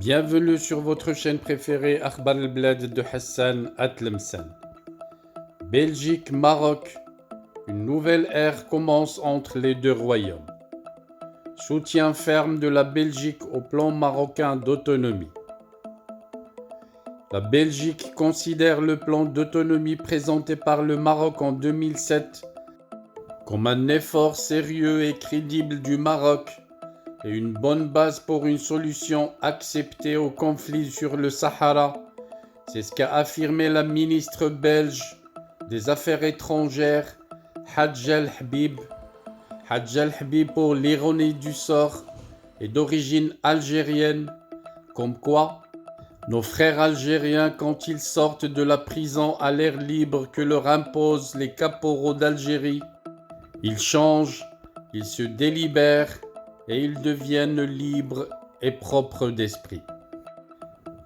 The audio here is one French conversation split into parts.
Bienvenue sur votre chaîne préférée Akhbar al-Blad de Hassan Atlemsan. Belgique, Maroc, une nouvelle ère commence entre les deux royaumes. Soutien ferme de la Belgique au plan marocain d'autonomie. La Belgique considère le plan d'autonomie présenté par le Maroc en 2007 comme un effort sérieux et crédible du Maroc et une bonne base pour une solution acceptée au conflit sur le Sahara. C'est ce qu'a affirmé la ministre belge des Affaires étrangères, Hadj El-Habib. Hadj El-Habib, pour l'ironie du sort, est d'origine algérienne, comme quoi nos frères algériens, quand ils sortent de la prison à l'air libre que leur imposent les caporaux d'Algérie, ils changent, ils se délibèrent et ils deviennent libres et propres d'esprit.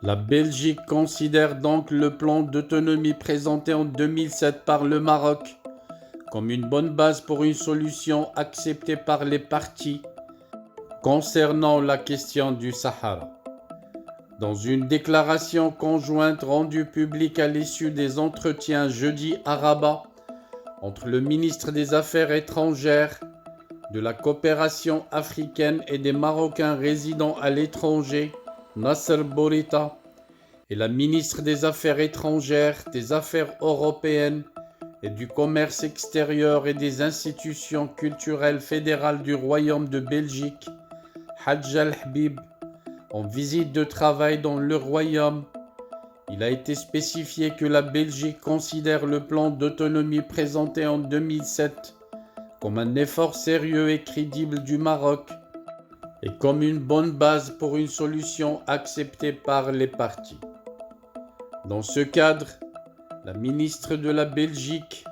La Belgique considère donc le plan d'autonomie présenté en 2007 par le Maroc comme une bonne base pour une solution acceptée par les parties concernant la question du Sahara. Dans une déclaration conjointe rendue publique à l'issue des entretiens jeudi à Rabat entre le ministre des Affaires étrangères, de la coopération africaine et des Marocains résidant à l'étranger, Nasser Bourita, et la ministre des Affaires étrangères, des Affaires européennes et du commerce extérieur et des institutions culturelles fédérales du Royaume de Belgique, Hadj El-Habib, en visite de travail dans le Royaume. Il a été spécifié que la Belgique considère le plan d'autonomie présenté en 2007 comme un effort sérieux et crédible du Maroc et comme une bonne base pour une solution acceptée par les parties. Dans ce cadre, la ministre de la Belgique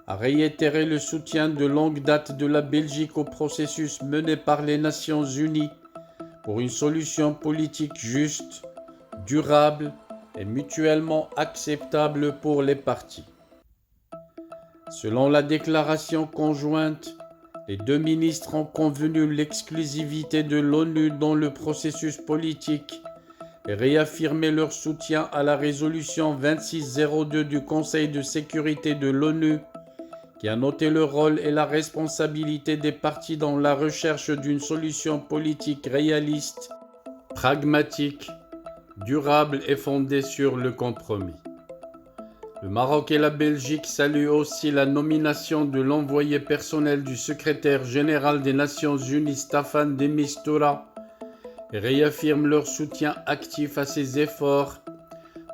a réitéré le soutien de longue date de la Belgique au processus mené par les Nations Unies pour une solution politique juste, durable et mutuellement acceptable pour les parties. Selon la déclaration conjointe, les deux ministres ont convenu l'exclusivité de l'ONU dans le processus politique et réaffirmé leur soutien à la résolution 2602 du Conseil de sécurité de l'ONU, qui a noté le rôle et la responsabilité des parties dans la recherche d'une solution politique réaliste, pragmatique, durable et fondée sur le compromis. Le Maroc et la Belgique saluent aussi la nomination de l'envoyé personnel du secrétaire général des Nations Unies, Staffan de Mistura, et réaffirment leur soutien actif à ces efforts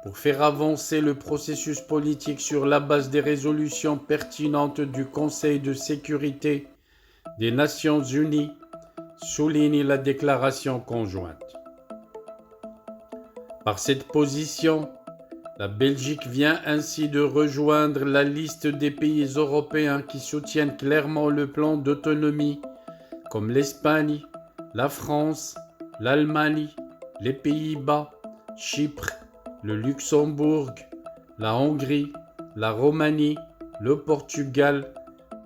pour faire avancer le processus politique sur la base des résolutions pertinentes du Conseil de sécurité des Nations Unies, souligne la déclaration conjointe. Par cette position, la Belgique vient ainsi de rejoindre la liste des pays européens qui soutiennent clairement le plan d'autonomie, comme l'Espagne, la France, l'Allemagne, les Pays-Bas, Chypre, le Luxembourg, la Hongrie, la Roumanie, le Portugal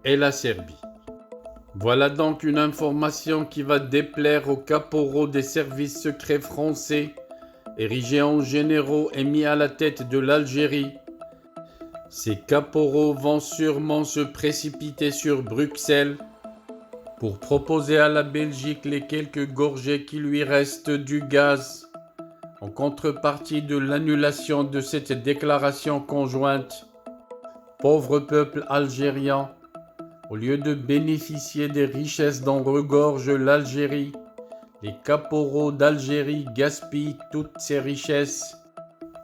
et la Serbie. Voilà donc une information qui va déplaire aux caporaux des services secrets français, érigés en généraux et mis à la tête de l'Algérie. Ces caporaux vont sûrement se précipiter sur Bruxelles pour proposer à la Belgique les quelques gorgées qui lui restent du gaz, en contrepartie de l'annulation de cette déclaration conjointe. Pauvre peuple algérien, au lieu de bénéficier des richesses dont regorge l'Algérie, les caporaux d'Algérie gaspillent toutes ces richesses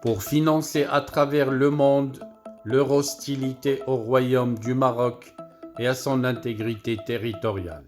pour financer à travers le monde leur hostilité au royaume du Maroc et à son intégrité territoriale.